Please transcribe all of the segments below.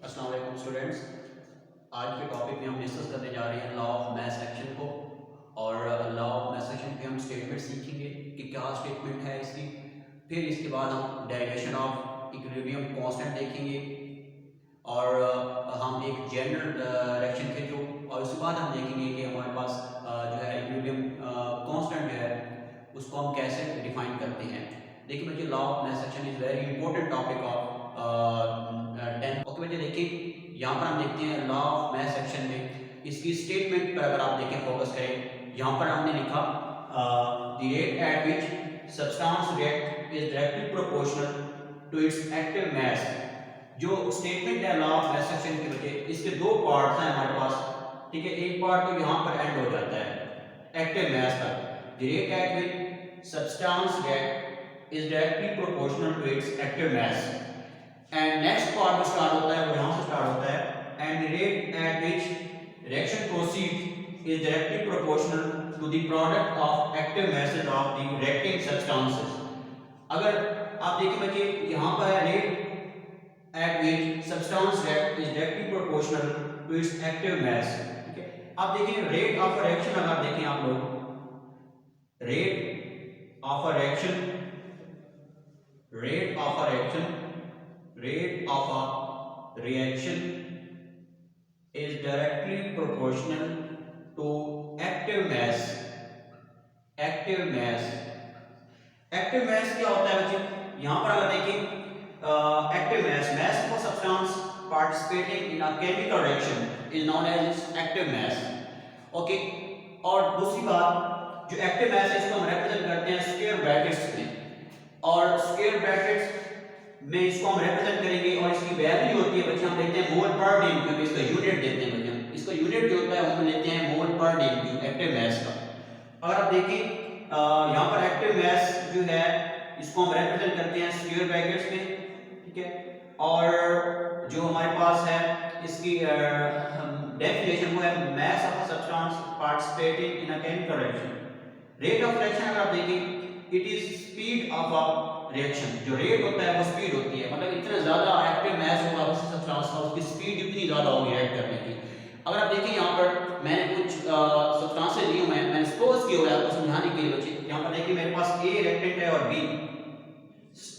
अस्सलाम वालेकुम स्टूडेंट्स। आज के टॉपिक में हम डिस्कस करने जा रहे हैं लॉ ऑफ मैस एक्शन को। और लॉ ऑफ मैस एक्शन के हम स्टेटमेंट सीखेंगे कि क्या स्टेटमेंट है इसकी। फिर इसके बाद हम डेरिवेशन ऑफ इक्विलिब्रियम कांस्टेंट देखेंगे और हम एक जनरल डायरेक्शन के थ्रू, और उसके बाद हम देखेंगे कि हमारे पास जो है इक्विलिब्रियम कांस्टेंट जो है उसको हम कैसे डिफाइन करते हैं। देखिए बच्चे, law of mass action is very important topic of 10th। Okay बच्चे, देखिए यहाँ पर हम देखते हैं लॉ ऑफ मैस एक्शन में इसकी स्टेटमेंट पर अगर आप देखें, फोकस करें, यहाँ पर हमने लिखा the rate at which substance react is directly proportional to its active mass. जो स्टेटमेंट है लॉ ऑफ मैस एक्शन की बच्चे, इसके दो पार्ट्स हैं हमारे पास, ठीक है। एक पार्ट तो यहाँ पर एंड हो जाता है एक्टिव मास तक, the rate at which substance react is directly proportional to its active mass. And next part जो स्टार्ट होता है वो यहाँ से स्टार्ट होता है, and the rate at which reaction proceed is directly proportional to the product of active masses of the reacting substances. अगर आप देखिए बच्चे, यहाँ पर है rate at which substance react is directly proportional to its active mass, ठीक है। आप देखिए रेट ऑफ रिएक्शन, अगर देखें आप लोग, rate of a reaction is directly proportional to active mass। Active mass क्या होता है बच्चे, यहां पर अगर देखिए active mass for substance participating in a chemical reaction is known as its active mass। Okay, और दूसरी बात, जो एक्टिव मास है इसको हम रिप्रेजेंट करते हैं स्क्वायर ब्रैकेट्स में, और स्क्वायर ब्रैकेट्स में इसको हम रिप्रेजेंट करेंगे और इसकी वैल्यू होती है बच्चे, हम लेते हैं मोल पर डेम क्यूब, इसका यूनिट देते हैं बच्चे, इसका यूनिट जो होता है हम लेते हैं मोल पर डेम क्यूब एक्टिव मास का। अगर आप देखिए यहाँ पर एक्टिव मास जो है इसको हम रिप्रेजेंट करते हैं स्क्वायर ब्रैकेट्स में, ठीक है। और जो हमारे पास है इसकी डेफिनेशन वो है mass of a substance participating in a chemical reaction. Rate of reaction अगर आप देखिए, it is speed of a reaction. जो रेट होता है वो स्पीड होती है, मतलब इतना ज्यादा एक्टिव मास होगा उस सब्सटेंस का, उसकी स्पीड इतनी ज्यादा होगी रिएक्ट करने की। अगर आप देखिए यहाँ पर मैंने कुछ सब्सटेंसेस ली हुई हैं, मैंने सपोज किया हुआ है आपको समझाने के लिए बच्चे। यहाँ पर देखिए मेरे पास ए रिएक्टेंट है और बी।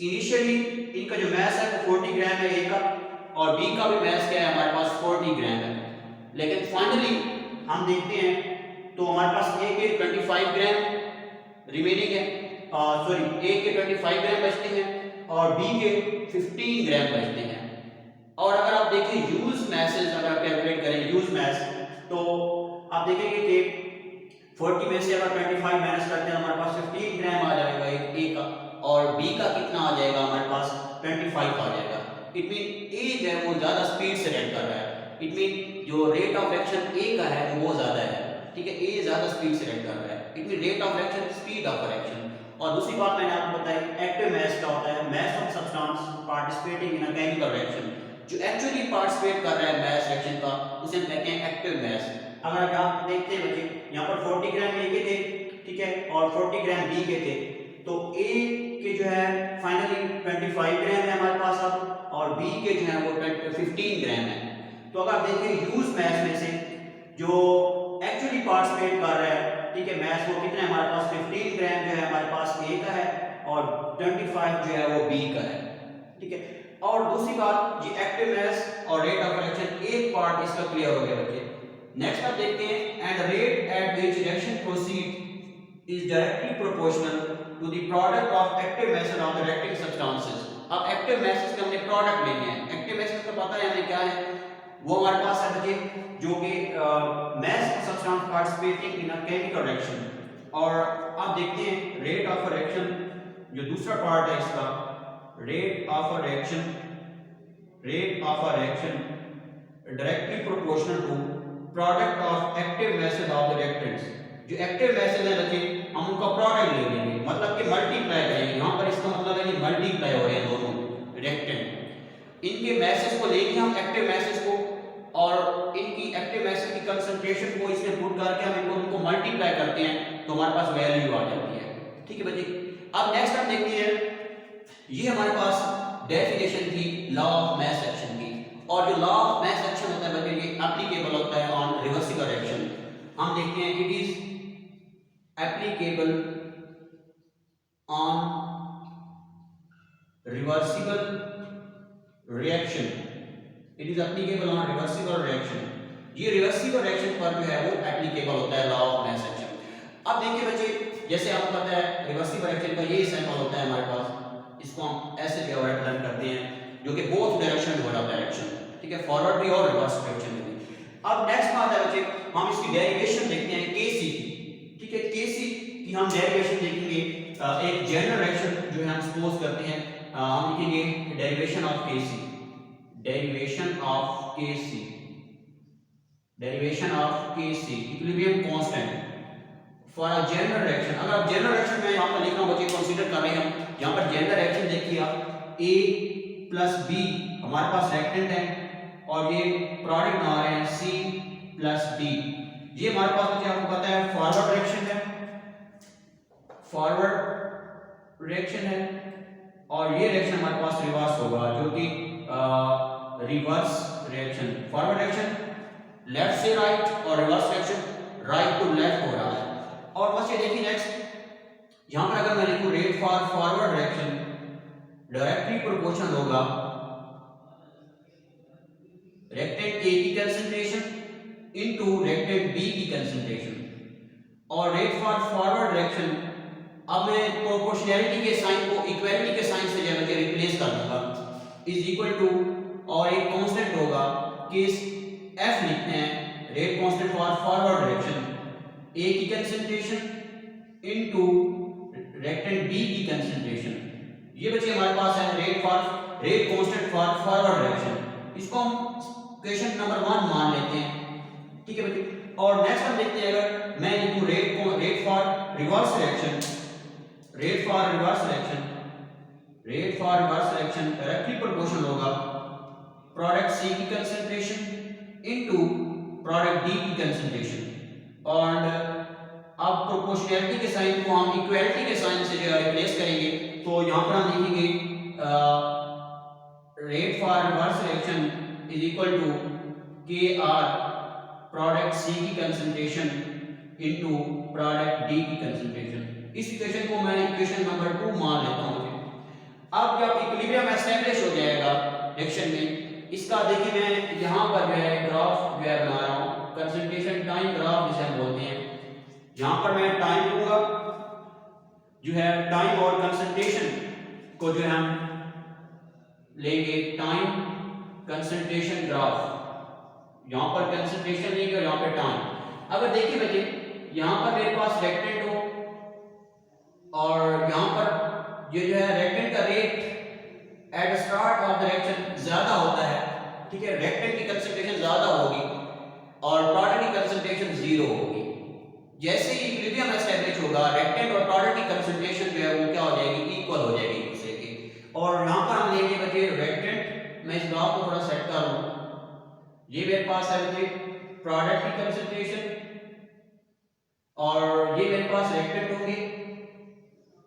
इनिशियली इनका जो मास है वो 40 ग्राम है ए का, और बी का भी मास क्या है हमारे पास 40 ग्राम है। लेकिन फाइनली हम देखते हैं तो हमारे पास ए के 25 ग्राम रिमेनिंग है, सॉरी ए के 25 ग्राम बचते हैं और बी के 15 ग्राम बचते हैं। और अगर आप देखें यूज मैसेज, अगर आप कैलकुलेट करें यूज मैस, तो आप देखेंगे कि 40 में से अगर 25 माइनस करते हैं हमारे पास 15 ग्राम आ जाएगा एक ए का, और बी का कितना आ जाएगा हमारे पास 25 आ जाएगा। इट मीन ए जो है वो ज्यादा स्पीड से रिएक्ट कर रहा है, इट मीन जो रेट ऑफ रिएक्शन ए का है वो ज्यादा है, ठीक है। ए ज्यादा स्पीड से रिएक्ट कर रहा है, it mean rate of reaction speed of reaction. और दूसरी बात मैंने आपको बताई, एक्टिव मास क्या होता है, mass of substance participating in a chemical reaction. जो एक्चुअली पार्टिसिपेट कर रहा है मास रिएक्शन का उसे हम कहते हैं एक्टिव मास। अगर आप देखते हैं बच्चे, यहाँ पर 40 ग्राम ए के थे, ठीक है, और 40 ग्राम बी के थे, तो ए के जो है फाइनली 25 ग्राम है हमारे पास अब, और बी के जो है वो 15 ग्राम है। तो अगर आप देखें यूज मास में से जो एक्चुअली पार्टिसिपेट कर रहा है, ठीक है, मास वो कितना है हमारे पास 15 ग्राम जो है हमारे पास ए का है, और 25 जो है वो बी का है, ठीक है। और दूसरी बात, ये एक्टिव मास और रेट ऑफ रिएक्शन एक पार्ट इसका क्लियर हो गया बच्चे। नेक्स्ट आप देखते हैं, and rate at which reaction proceed is directly proportional to the product of active masses of the reacting substances. अब एक्टिव मासेस के हमने प्रोडक्ट लेने हैं, एक्टिव मासेस का पता है हमें क्या है, वो हमारे पास है बच्चे जो कि mass of substance participating in a chemical reaction. और आप देखते हैं रेट ऑफ रिएक्शन, जो दूसरा पार्ट है इसका, rate of a reaction directly proportional to product of active masses of the reactants. जो एक्टिव मासेस है बच्चे हम उनका प्रोडक्ट ले लेंगे, मतलब कि मल्टीप्लाई करेंगे। यहाँ पर इसका मतलब है कि मल्टीप्लाई हो रहे हैं दोनों रिएक्टेंट, इनके मासेस को लेंगे हम एक्टिव मासेस को, और इनकी एक्टिव मासेस की कंसंट्रेशन को इसमें पुट करके हम इनको मल्टीप्लाई करते हैं तो हमारे पास वैल्यू आ जाती है, ठीक है बच्चे। अब नेक्स्ट हम देखते हैं, ये हमारे पास डेफिनेशन थी लॉ ऑफ मैस एक्शन की, और जो लॉ ऑफ मास एक्शन होता है बच्चे ये एप्लीकेबल होता है ऑन रिवर्सिबल रिएक्शन। हम देखते हैं it is applicable on reversible reaction, it is applicable on reversible reaction. ये रिवर्सिबल रिएक्शन पर जो है वो एप्लीकेबल होता है लॉ ऑफ मास एक्शन। अब देखिए बच्चे, जैसे आपको पता है रिवर्सिबल रिएक्शन का ये सैंपल होता है हमारे पास, इसको हम ऐसे जो है रिप्रेजेंट करते हैं जो कि बोथ डायरेक्शन में हो रहा है रिएक्शन, ठीक है, फॉरवर्ड भी और रिवर्स डायरेक्शन में भी। अब नेक्स्ट बात है बच्चे, हम इसकी डेरिवेशन देखते हैं केसी की, ठीक है, केसी की हम डेरिवेशन देखेंगे। एक जनरल रिएक्शन जो है हम सपोज करते हैं, हम लिखेंगे derivation of KC, derivation of KC, derivation of KC equilibrium constant for a general reaction. अगर आप जनरल रिएक्शन में यहां पर लिख रहा हूं बच्चे, कंसीडर कर रहे हैं हम यहां पर जनरल रिएक्शन देखिए आप, ए प्लस बी हमारे पास रिएक्टेंट है और ये प्रोडक्ट बना रहे हैं सी प्लस डी। ये हमारे पास बच्चे आपको पता है फॉरवर्ड रिएक्शन है, फॉरवर्ड रिएक्शन है, और ये रिएक्शन हमारे पास रिवर्स होगा जो कि reverse reaction. Forward reaction left से राइट और reverse reaction right to left हो रहा है। और बच्चे देखिए नेक्स्ट यहां पर अगर मैं लिखूं rate for forward reaction directly proportional होगा रेक्टेंट ए की कंसंट्रेशन इनटू रेक्टेंट बी की कंसंट्रेशन, और रेट फॉर फॉरवर्ड रिएक्शन अब मैं प्रोपोर्शनैलिटी के साइन को इक्वालिटी के साइन से जो है रिप्लेस कर दूंगा, इज इक्वल टू, और एक कांस्टेंट होगा कि एफ लिखते हैं rate constant for forward reaction, A की कंसंट्रेशन इनटू रेक्टेंट बी की कंसंट्रेशन। ये बच्चे हमारे पास है rate constant for forward reaction, इसको हम क्वेश्चन नंबर 1 मान लेते हैं, ठीक है बच्चे। और नेक्स्ट हम देखते हैं, अगर मैं लिखूं rate for reverse reaction, rate for reverse reaction, rate for reverse reaction directly proportional होगा प्रोडक्ट सी की कंसंट्रेशन इनटू प्रोडक्ट डी की कंसंट्रेशन, और अब प्रोपोर्शनैलिटी के साइन को हम इक्वालिटी के साइन से जो रिप्लेस करेंगे, तो यहां पर हम लिखेंगे rate for reverse reaction is equal to K R product C की कंसंट्रेशन इनटू प्रोडक्ट डी की कंसंट्रेशन। इस इक्वेशन को मैं इक्वेशन नंबर 2 मान लेता हूं। अब जब इक्विलिब्रियम एस्टैब्लिश हो जाएगा रिएक्शन में, इसका देखिए मैं यहां पर जो है ग्राफ जो है बना रहा हूं, कंसंट्रेशन टाइम ग्राफ जिसे हम बोलते हैं। यहां पर मैं टाइम लूंगा जो है, टाइम और कंसंट्रेशन को जो है हम लेंगे टाइम कंसंट्रेशन ग्राफ, यहां पर कंसंट्रेशन लेंगे और यहां पे टाइम। अगर देखिए बच्चे यहां पर मेरे पास रेक्टेंट हो और यहां पर ये जो है रेक्टेंट का rate at start of the reaction ज्यादा होता है, ठीक है, रेक्टेंट की कंसंट्रेशन ज्यादा होगी और प्रोडक्ट की कंसंट्रेशन 0 होगी। जैसे ही इक्विलिब्रियम एस्टैब्लिश होगा रेक्टेंट और प्रोडक्ट की कंसंट्रेशन जो है वो क्या हो जाएगी, इक्वल हो जाएगी एक दूसरे के। और यहां पर हम लेंगे बच्चे रेक्टेंट, मैं इस ग्राफ को थोड़ा सेट कर लूं, ये मेरे पास है बच्चे प्रोडक्ट की कंसंट्रेशन और ये मेरे पास रेक्टेंट होंगे,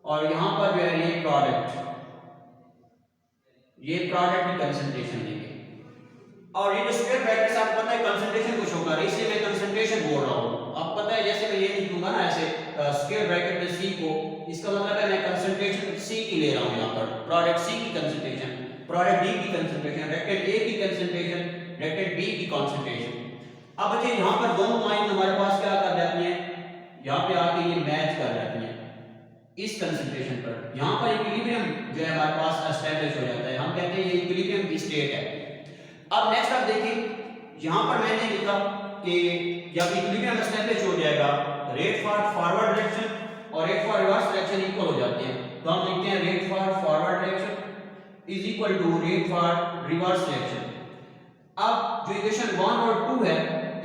और यहां पर जो है ये प्रोडक्ट की कंसंट्रेशन लेंगे। और ये जो स्क्वायर ब्रैकेट आपको पता है कंसंट्रेशन कुछ होगा, इसलिए मैं कंसंट्रेशन बोल रहा हूं। आपको पता है जैसे मैं ये लिखूंगा ना ऐसे स्क्वायर ब्रैकेट में सी को, इसका मतलब है मैं कंसंट्रेशन सी की ले रहा हूं, यहां पर प्रोडक्ट सी की कंसंट्रेशन, प्रोडक्ट डी की कंसंट्रेशन, रेक्टेंट ए की कंसंट्रेशन, रेक्टेंट बी की कंसंट्रेशन। अब बच्चे यहां पर दोनों लाइन हमारे पास क्या कर जाती हैं, यहां पे आके ये मैच कर जाती हैं इस कंसंट्रेशन पर। यहां पर इक्विलिब्रियम जो है हमारे पास एस्टैब्लिश हो जाता है, हम कहते हैं ये इक्विलिब्रियम की स्टेट है। अब नेक्स्ट आप देखिए यहां पर मैंने लिखा कि जब इक्विलिब्रियम एस्टैब्लिश हो जाएगा रेट फॉर फॉरवर्ड रिएक्शन और rate for reverse reaction equal हो जाते हैं, तो हम लिखते हैं rate for forward reaction is equal to rate for reverse reaction. अब जो इक्वेशन 1 और 2 है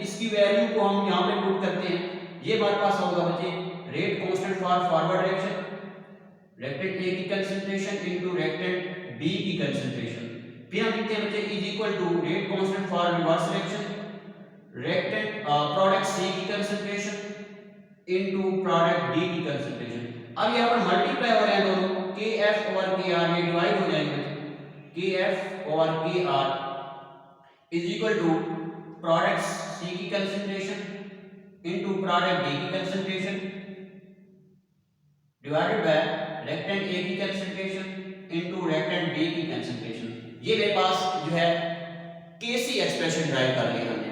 इसकी वैल्यू को हम यहां पे पुट करते हैं, ये हमारे पास होगा बच्चे rate constant for forward reaction, reactant A की कंसंट्रेशन इनटू रेक्टेंट बी की कंसंट्रेशन, फिर हम लिखते हैं बच्चे is equal to rate constant for reverse reaction, reactant product C की कंसंट्रेशन इनटू प्रोडक्ट डी की कंसंट्रेशन। अब यहां पर मल्टीप्लाई हो रहे हैं दोनों, KF और KR ये डिवाइड हो जाएंगे, KF और KR is equal to product C की कंसंट्रेशन इनटू प्रोडक्ट डी की concentration divided by reactant A की कंसंट्रेशन इनटू रिएक्टेंट बी की कंसंट्रेशन। ये मेरे पास जो है केसी एक्सप्रेशन ड्राइव कर लिया हमने।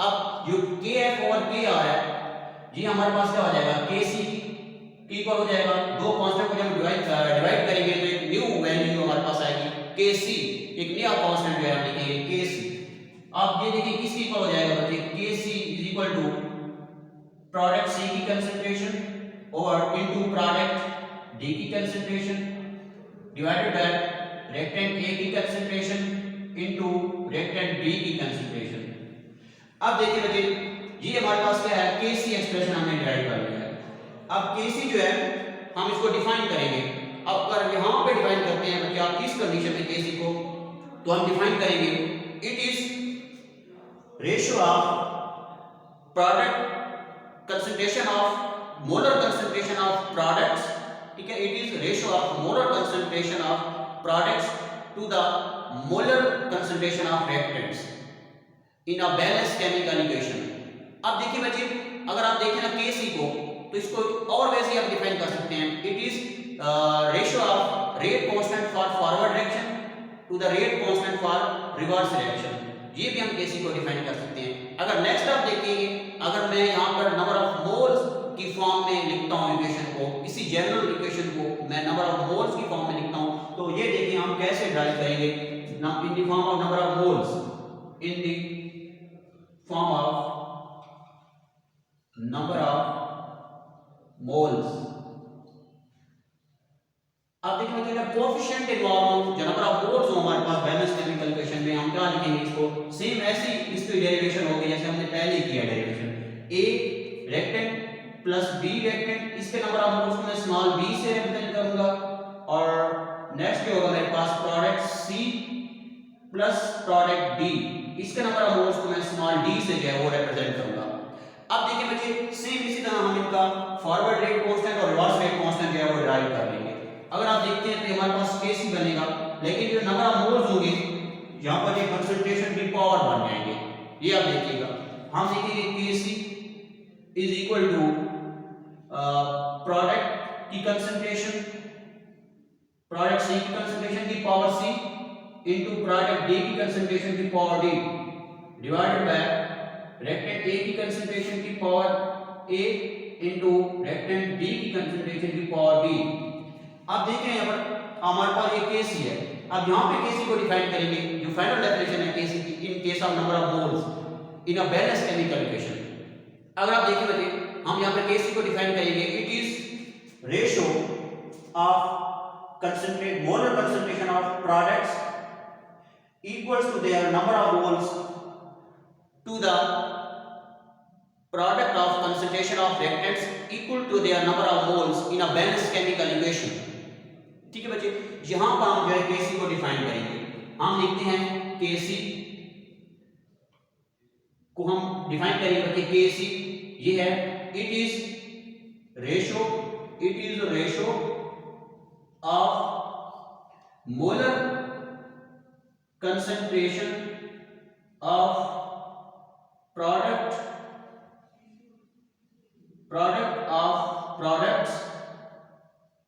अब जो के एफ और के आ है ये हमारे पास क्या हो जाएगा, केसी इक्वल हो जाएगा, दो कांस्टेंट को जब डिवाइड करेंगे तो एक न्यू वैल्यू हमारे पास आएगी केसी, एक नया कांस्टेंट जो है हम लिखेंगे केसी। अब ये देखिए किसकी इक्वल हो जाएगा बच्चे, KC is equal to product C की कंसंट्रेशन और इनटू प्रोडक्ट डी की concentration divided by reactant A की कंसंट्रेशन इनटू रिएक्टेंट बी की कंसंट्रेशन। अब देखिए बच्चे ये हमारे पास क्या है, केसी एक्सप्रेशन हमने डिराइव कर लिया है। अब केसी जो है हम इसको डिफाइन करेंगे। अब अगर यहां पे डिफाइन करते हैं बच्चे आप इस कंडीशन में केसी को, तो हम डिफाइन करेंगे it is ratio of product concentration of molar concentration of products, ठीक है, it is ratio of molar concentration of products to the molar concentration of reactants in a balance chemical equation. अब देखिए बच्चे अगर आप देखें ना केसी को, तो इसको और वैसे आप डिफाइन कर सकते हैं, it is ratio of rate constant for forward reaction to the rate constant for reverse reaction. ये भी हम केसी को डिफाइन कर सकते हैं। अगर नेक्स्ट आप देखेंगे, अगर मैं यहाँ पर नंबर ऑफ मोल्स की फॉर्म में लिखता हूँ इक्वेशन को, इसी जनरल इक्वेशन को मैं नंबर ऑफ मोल्स की फॉर्म में लिखता हूँ, तो ये देखिए हम कैसे ड्राइव करेंगे in the form of number of moles, in the form of number of moles। अब देखिए बच्चों कोएफिशिएंट इन्वॉल्व जो नंबर ऑफ मोल्स हो हमारे पास बैलेंस केमिकल इक्वेशन में, हम क्या लिखेंगे इसको, सेम ऐसी इसकी डेरिवेशन होगी जैसे हमने पहले किया derivation, a reactant plus b reactant, इसके नंबर ऑफ मोल्स को मैं स्मॉल b से रिप्रेजेंट करूंगा, और नेक्स्ट क्या होगा मेरे पास product c plus product d, इसके नंबर ऑफ मोल्स को मैं स्मॉल d से जो है वो रिप्रेजेंट करूंगा। अब देखिए बच्चे सेम इसी तरह हम इनका फॉरवर्ड रेट कांस्टेंट और रिवर्स रेट कांस्टेंट जो है वो डिराइव कर लेंगे। अगर आप देखते हैं तो हमारे पास केसी बनेगा, लेकिन जो नंबर ऑफ मोल्स होंगे यहां पर ये कंसंट्रेशन की पावर बन जाएंगे। ये आप देखिएगा, हम लिखेंगे KC is equal to product की कंसंट्रेशन, प्रोडक्ट सी की कंसंट्रेशन की power C into product D की कंसंट्रेशन की power D divided by reactant A की कंसंट्रेशन की power A into reactant B की कंसंट्रेशन की पावर बी। अब देखें यहाँ पर हमारे पास ये केसी है। अब यहाँ पे केसी को डिफाइन करेंगे, जो फाइनल डेफिनेशन है केसी की, in case of number of moles in a balance chemical equation. अगर आप देखें बच्चे हम यहाँ पे केसी को डिफाइन करेंगे, it is ratio of concentrate molar concentration of products equals to their number of moles to the product of concentration of reactants equal to their number of moles in a balanced chemical equation। ठीक है बच्चे, यहां पर हम जो है केसी को define करेंगे। हम लिखते हैं केसी को हम डिफाइन करेंगे बच्चे, केसी ये है it is ratio of molar concentration of product of products.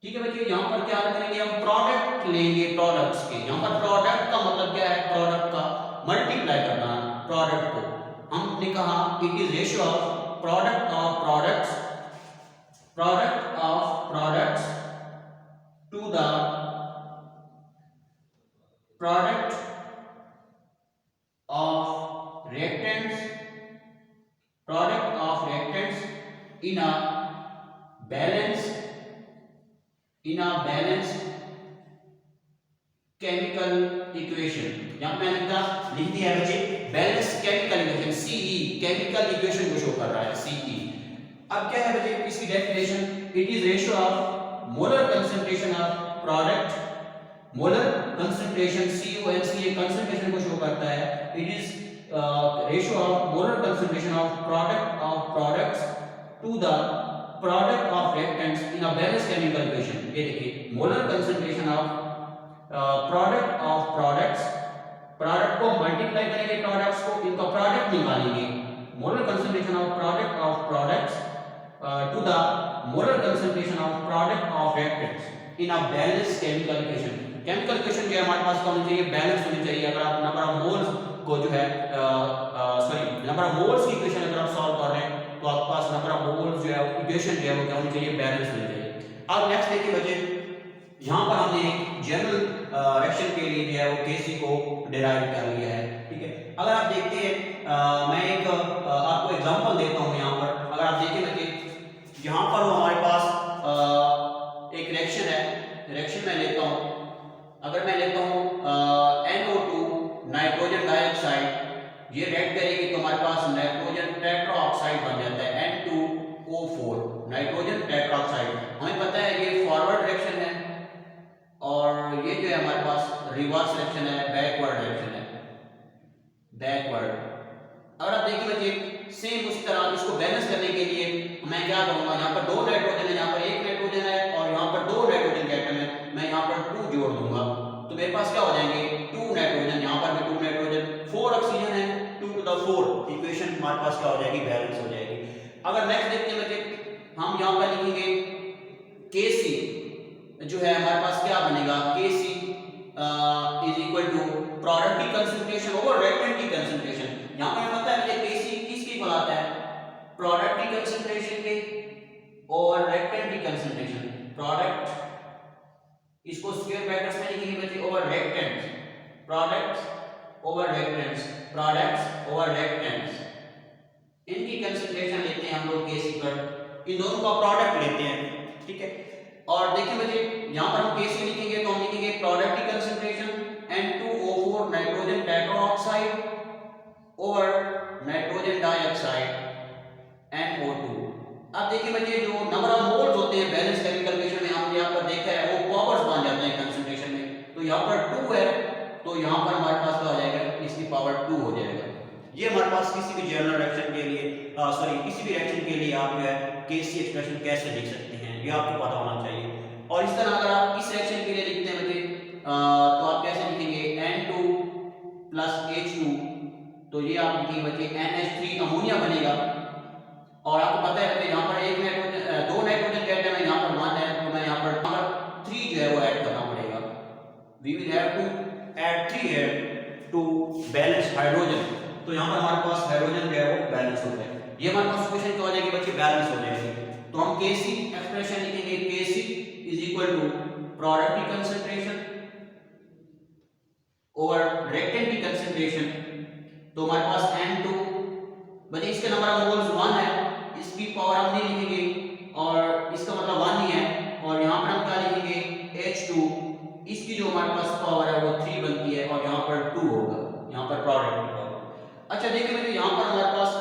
ठीक है बच्चे, यहां पर क्या करेंगे हम प्रोडक्ट लेंगे प्रोडक्ट्स के। यहां पर प्रोडक्ट का मतलब क्या है, प्रोडक्ट का मल्टीप्लाई करना प्रोडक्ट को। हमने कहा it is ratio of product of products to the product of reactants in a balanced chemical equation। यहां पे मैंने लिख दिया है बच्चे balance chemical equation, CE chemical equation को शो कर रहा है CE। अब क्या है बच्चे इसकी definition, it is ratio of molar concentration of product, molar concentration CONC ये कंसंट्रेशन को शो करता है, it is ratio of molar concentration of products to the product of reactants in a balanced chemical equation। ये देखिए molar concentration of product of products, product को multiply करेंगे products को, इनका प्रोडक्ट निकालेंगे, molar concentration of products to the molar concentration of product of reactants in a balance chemical equation. Chemical equation जो है हमारे पास होनी चाहिए, बैलेंस होनी चाहिए। अगर आप नंबर ऑफ मोल्स को जो है नंबर ऑफ मोल्स की इक्वेशन अगर आप सॉल्व कर रहे हैं तो आपके पास नंबर ऑफ मोल्स जो है इक्वेशन जो है वो क्या होनी चाहिए, बैलेंस होनी चाहिए। अब नेक्स्ट देखिए बच्चे, यहाँ पर हमने एक जनरल रिएक्शन के लिए जो है वो Kc को डिराइव कर लिया है, ठीक है। अगर आप देखते हैं मैं एक आपको एग्जांपल देता हूँ यहाँ पर। अगर आप देखिए बच्चे, यहाँ पर हमारे पास एक रिएक्शन है, रिएक्शन मैं लेता हूँ, अगर मैं लेता हूँ NO2 नाइट्रोजन डाइऑक्साइड, ये रिएक्ट करेगी तो हमारे पास नाइट्रोजन टेट्राऑक्साइड बन जाता है N2O4 नाइट्रोजन टेट्राऑक्साइड। हमें पता है ये फॉरवर्ड रिएक्शन है और ये जो है हमारे पास रिवर्स रिएक्शन है, बैकवर्ड रिएक्शन है, बैकवर्ड। अगर आप देखिए बच्चे सेम उसी तरह इसको बैलेंस करने के लिए मैं क्या करूंगा, यहाँ पर 2 नाइट्रोजन है, यहाँ पर 1 नाइट्रोजन है और यहाँ पर 2 नाइट्रोजन के एटम है, मैं यहाँ पर 2 जोड़ दूंगा तो मेरे पास क्या हो जाएंगे 2 नाइट्रोजन, यहाँ पर भी 2 नाइट्रोजन, 4 ऑक्सीजन है, 2 to the 4 इक्वेशन हमारे पास क्या हो जाएगी, बैलेंस हो जाएगी। अगर नेक्स्ट देखते हैं बच्चे, हम यहाँ पर लिखेंगे Kc जो है हमारे पास क्या बनेगा, Kc is equal to product की कंसंट्रेशन ओवर रिएक्टेंट की कंसंट्रेशन। यहाँ पर पता है मुझे Kc किसकी इक्वल आता है, प्रोडक्ट की कंसंट्रेशन के और रिएक्टेंट की कंसंट्रेशन। प्रोडक्ट इसको स्क्वायर ब्रैकेट्स में लिखेंगे बच्चे, over reactants, products over reactants, products over reactants, इनकी कंसंट्रेशन लेते हैं हम लोग Kc पर, इन दोनों का प्रोडक्ट लेते हैं, ठीक है। और देखिए बच्चे यहाँ पर हम Kc लिखेंगे तो हम लिखेंगे प्रोडक्ट की concentration N2O4 nitrogen tetroxide over nitrogen dioxide NO2। अब देखिए बच्चे जो नंबर ऑफ मोल्स होते हैं बैलेंस केमिकल इक्वेशन में हमने यहाँ पर देखा है वो पावर्स बन जाते हैं कंसंट्रेशन में, तो यहाँ पर 2 है तो यहाँ पर हमारे पास क्या हो जाएगा, इसकी पावर 2 हो जाएगा। ये हमारे पास किसी भी जनरल रिएक्शन के लिए किसी भी रिएक्शन के लिए आप जो है Kc एक्सप्रेशन कैसे लिख सकते हैं ये आपको पता होना चाहिए। और इस तरह अगर आप इस रिएक्शन के लिए लिखते हैं बच्चे तो आप कैसे लिखेंगे, N2 + H2, तो ये आप लिखेंगे बच्चे NH3 अमोनिया बनेगा। और आपको पता है बच्चे यहाँ पर 2 नाइट्रोजन के एटम है, यहाँ पर 1 है तो मैं यहाँ पर 3 जो है वो ऐड करना पड़ेगा। We will have to add 3 here to balance hydrogen, तो यहाँ पर हमारे पास हाइड्रोजन जो है वो बैलेंस हो जाएगा। ये हमारे पास इक्वेशन क्या हो जाएगी बच्चे, बैलेंस हो जाएगी। तो हम Kc एक्सप्रेशन लिखेंगे, Kc is equal to product की कंसंट्रेशन ओवर रिएक्टेंट की कंसंट्रेशन, तो हमारे पास N2 बच्चे इसके नंबर ऑफ मोल्स 1 है, इसकी पावर हम नहीं लिखेंगे और इसका मतलब 1 ही है, और यहाँ पर हम क्या लिखेंगे H2, इसकी जो हमारे पास पावर है वो 3 बनती है और यहाँ पर 2 होगा, यहाँ पर प्रोडक्ट की पावर। अच्छा देखिए बच्चे यहाँ पर हमारे पास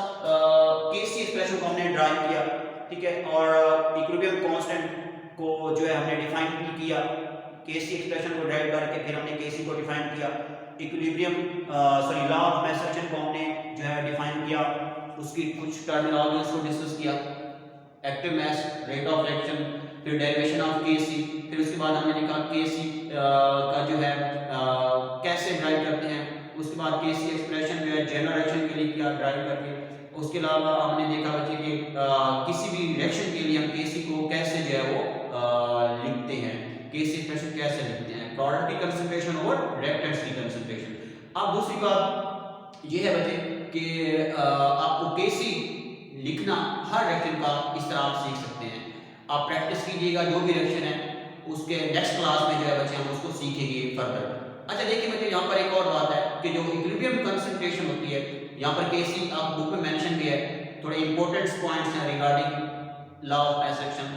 Kc एक्सप्रेशन को हमने ड्राइव किया, ठीक है, और इक्विलिब्रियम कांस्टेंट को जो है हमने डिफाइन किया, Kc एक्सप्रेशन को ड्राइव करके फिर हमने Kc को डिफाइन किया, equilibrium law of mass action को हमने जो है डिफाइन किया, उसकी कुछ टर्मिनोलॉजीज को डिस्कस किया, active mass, rate of reaction, फिर डेरिवेशन ऑफ Kc, फिर उसके बाद हमने लिखा Kc का जो है कैसे ड्राइव करते हैं, उसके बाद Kc एक्सप्रेशन जो है जनरल रिएक्शन के लिए किया ड्राइव करके। उसके अलावा हमने देखा बच्चे कि किसी भी रिएक्शन के लिए हम Kc को कैसे जो है वो लिखते हैं, Kc एक्सप्रेशन कैसे लिखते हैं, प्रोडक्ट की कंसंट्रेशन ओवर रिएक्टेंट्स की कंसंट्रेशन। अब दूसरी बात ये है बच्चे कि आपको Kc लिखना हर रिएक्शन का इस तरह आप सीख सकते हैं। आप प्रैक्टिस कीजिएगा, जो भी रिएक्शन है उसके नेक्स्ट क्लास में जो है बच्चे हम उसको सीखेंगे फर्दर। अच्छा देखिए बच्चे यहाँ पर एक और बात है कि जो इक्विलिब्रियम कंसंट्रेशन होती है, यहाँ पर Kc आप बुक में मेंशन किया है, थोड़े इंपॉर्टेंट पॉइंट्स हैं regarding law of mass action.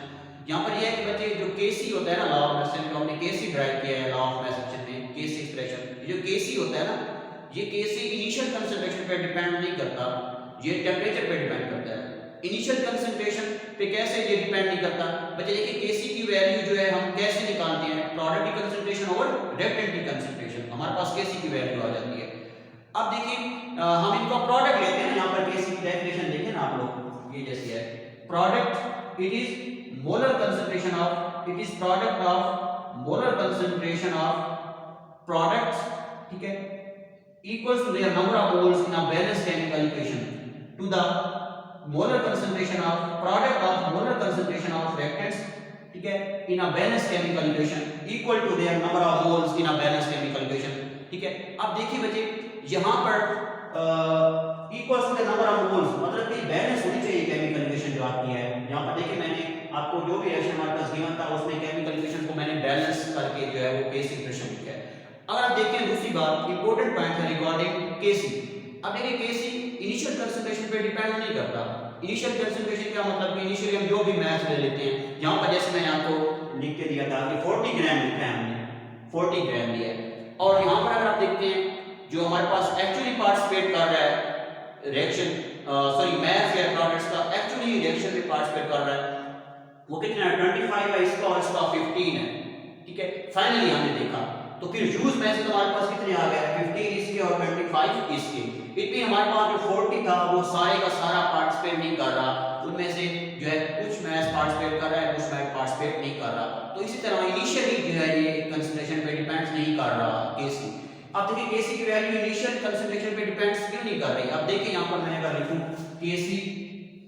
यहाँ पर यह है कि बच्चे जो Kc होता है ना, लॉ ऑफ मास एक्शन जो हमने Kc ड्राइव किया है लॉ ऑफ मास एक्शन में, Kc एक्सप्रेशन, जो Kc होता है ना, ये Kc इनिशियल कंसंट्रेशन पे डिपेंड नहीं करता, ये टेम्परेचर पे डिपेंड करता है। इनिशियल कंसंट्रेशन पे कैसे ये डिपेंड नहीं करता बच्चे, देखिए Kc की वैल्यू जो है हम कैसे निकालते हैं, प्रोडक्ट की कंसंट्रेशन ओवर रिएक्टेंट की कंसंट्रेशन, हमारे पास Kc की वैल्यू आ जाती है। अब देखिए हम इनका प्रोडक्ट लेते हैं, यहाँ पर Kc की डेफिनेशन देखें ना आप लोग, ये जैसी है, product it is molar concentration of, it is product of molar concentration of products, ठीक है, equals to their number of moles in a balanced chemical equation to the molar concentration of product of molar concentration of reactants, ठीक है, in a balanced chemical equation equal to their number of moles in a balanced chemical equation, ठीक है। अब देखिए बच्चे यहाँ पर equals to the number of moles मतलब कि बैलेंस होनी चाहिए केमिकल इक्वेशन जो आपकी है। यहाँ पर देखिए मैंने आपको जो भी रिएक्शन हमारे पास गिवन था उसमें केमिकल इक्वेशन को मैंने बैलेंस करके जो है वो केसी इक्वेशन लिखा है। अगर आप देखें दूसरी बात इंपॉर्टेंट पॉइंट है रिगार्डिंग केसी। अब देखिए केसी इनिशियल कंसंट्रेशन पे डिपेंड नहीं करता। इनिशियल कंसंट्रेशन क्या मतलब कि इनिशियली हम जो भी मास ले लेते हैं, यहाँ पर जैसे मैंने आपको लिख के दिया था कि 40 ग्राम लिखा है हमने, 40 ग्राम लिया है। और यहाँ पर अगर आप देखते हैं जो हमारे पास एक्चुअली पार्टिसिपेट कर रहा है रिएक्शन मास या प्रोडक्ट्स का एक्चुअली रिएक्शन में पार्टिसिपेट कर रहा है वो कितना है 25 है इसका और इसका 15 है, ठीक है। फाइनली हमने देखा तो फिर यूज में से तो हमारे पास कितने आ गए 15 इसके और 25 इसके। इतनी हमारे पास जो 40 था वो सारे का सारा पार्टिसिपेट नहीं कर रहा, उनमें से जो है कुछ मैच पार्टिसिपेट कर रहा है कुछ मैच पार्टिसिपेट नहीं कर रहा। तो इसी तरह इनिशियली जो है ये कंसंट्रेशन पे डिपेंड्स नहीं कर रहा केसी। अब देखिए केसी की वैल्यू इनिशियल कंसंट्रेशन पे डिपेंड्स क्यों नहीं कर रही। अब देखिए यहाँ पर मैंने अगर लिखूं केसी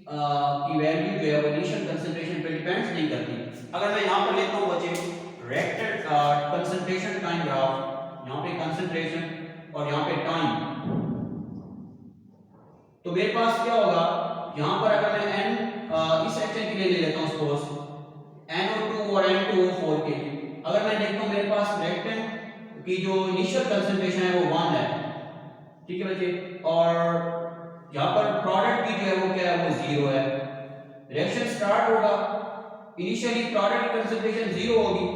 की वैल्यू जो है वो इनिशियल कंसंट्रेशन पे डिपेंड्स नहीं करती। अगर मैं यहाँ पर लेता हूँ बच्चे रिएक्टेंट कंसंट्रेशन टाइम ग्राफ, यहाँ पे कंसंट्रेशन और यहाँ पे टाइम, तो मेरे पास क्या होगा यहाँ पर अगर मैं n इस सेक्शन के लिए ले लेता हूँ सपोज NO2 और N2O4 के लिए, अगर मैं देखता हूँ मेरे पास रिएक्टेंट की जो इनिशियल कंसंट्रेशन है वो 1 है, ठीक है बच्चे, और यहाँ पर प्रोडक्ट की जो है वो क्या है वो 0 है। रिएक्शन स्टार्ट होगा इनिशियली प्रोडक्ट की कंसंट्रेशन 0 होगी,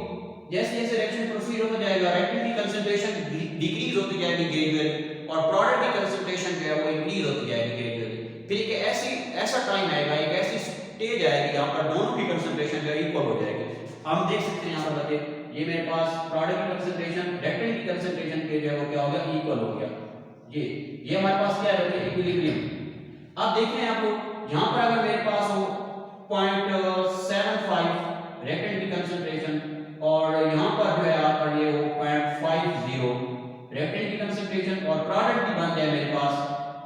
जैसे जैसे रिएक्शन प्रोसीड होता जाएगा रिएक्टेंट की कंसंट्रेशन डिक्रीज होती जाएगी ग्रेजुअली और प्रोडक्ट की कंसंट्रेशन जो है वो इंक्रीज होती जाएगी ग्रेजुअली। फिर एक ऐसा टाइम आएगा, एक ऐसी स्टेज आएगी यहाँ पर दोनों की कंसंट्रेशन जो है इक्वल हो जाएगी। हम देख सकते हैं यहाँ पर बच्चे ये मेरे पास प्रोडक्ट की कंसंट्रेशन रिएक्टेंट की कंसंट्रेशन के जो है वो क्या हो गया इक्वल हो गया। ये हमारे पास क्या है इक्विलिब्रियम। अब देखते हैं आपको यहाँ पर अगर मेरे पास हो 0.75 रिएक्टेंट की कंसंट्रेशन और यहाँ पर जो है आपका ये हो 0.50 रिएक्टेंट की कंसंट्रेशन और प्रोडक्ट की बन जाए मेरे पास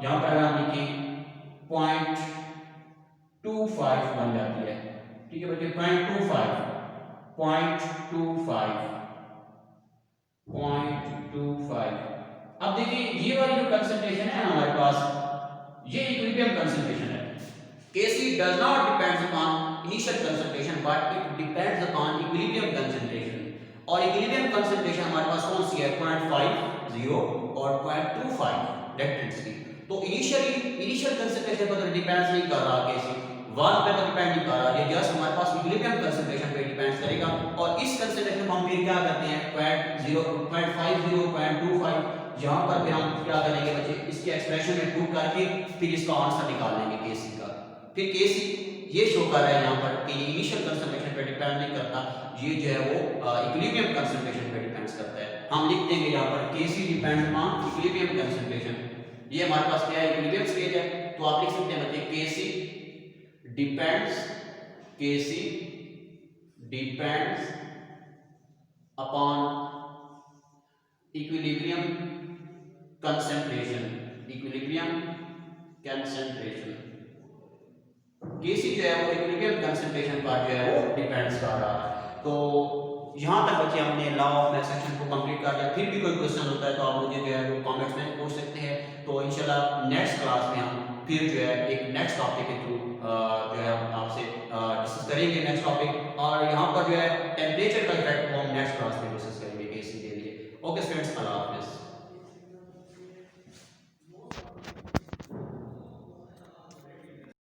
यहाँ पर अगर हम लिखें 0.25 बन जाती है, ठीक है बच्चे 0.25। अब देखिए ये वाली जो कंसंट्रेशन है हमारे पास ये इक्विलिब्रियम कंसंट्रेशन है। Kc does not depends upon initial concentration but it depends upon equilibrium concentration और equilibrium concentration हमारे पास कौन सी है 0.50 और 0.25 रिएक्टेंट्स की। तो इनिशियल कंसंट्रेशन पर तो डिपेंड्स नहीं कर रहा Kc, 1 पे तो डिपेंड नहीं कर रहा, ये जस्ट हमारे पास इक्विलिब्रियम कंसंट्रेशन पे डिपेंड्स करेगा। और इस कंसंट्रेशन को हम फिर क्या करते हैं 0.50 0.25 यहाँ पर फिर हम क्या करेंगे बच्चे इसके एक्सप्रेशन में पुट करके फिर इसका आंसर निकाल लेंगे Kc का। फिर केसी ये शो कर रहा है यहाँ पर कि इनिशियल कंसंट्रेशन पे डिपेंड नहीं करता, ये जो है वो इक्विलिब्रियम कंसंट्रेशन पे डिपेंड्स करता है। हम लिख देंगे यहाँ पर केसी डिपेंड्स ऑन इक्विलिब्रियम कंसंट्रेशन। ये हमारे पास क्या है इक्विलिब्रियम स्टेज है, तो आप लिख सकते हैं बच्चे केसी डिपेंड्स अपॉन इक्विलिब्रियम कंसंट्रेशन। केसी जो है वो इक्विलिब्रियम कंसंट्रेशन पर जो है वो डिपेंड्स कर रहा है। तो यहाँ तक बच्चे हमने लॉ ऑफ मैथ सेक्शन को कंप्लीट कर लिया। फिर भी कोई क्वेश्चन होता है तो आप मुझे जो है वो कमेंट्स में पूछ सकते हैं। तो इंशाल्लाह नेक्स्ट क्लास में हम फिर जो है एक नेक्स्ट टॉपिक के थ्रू जो है आपसे डिस्कस करेंगे नेक्स्ट टॉपिक, और यहाँ पर जो है टेम्परेचर का इफेक्ट हम नेक्स्ट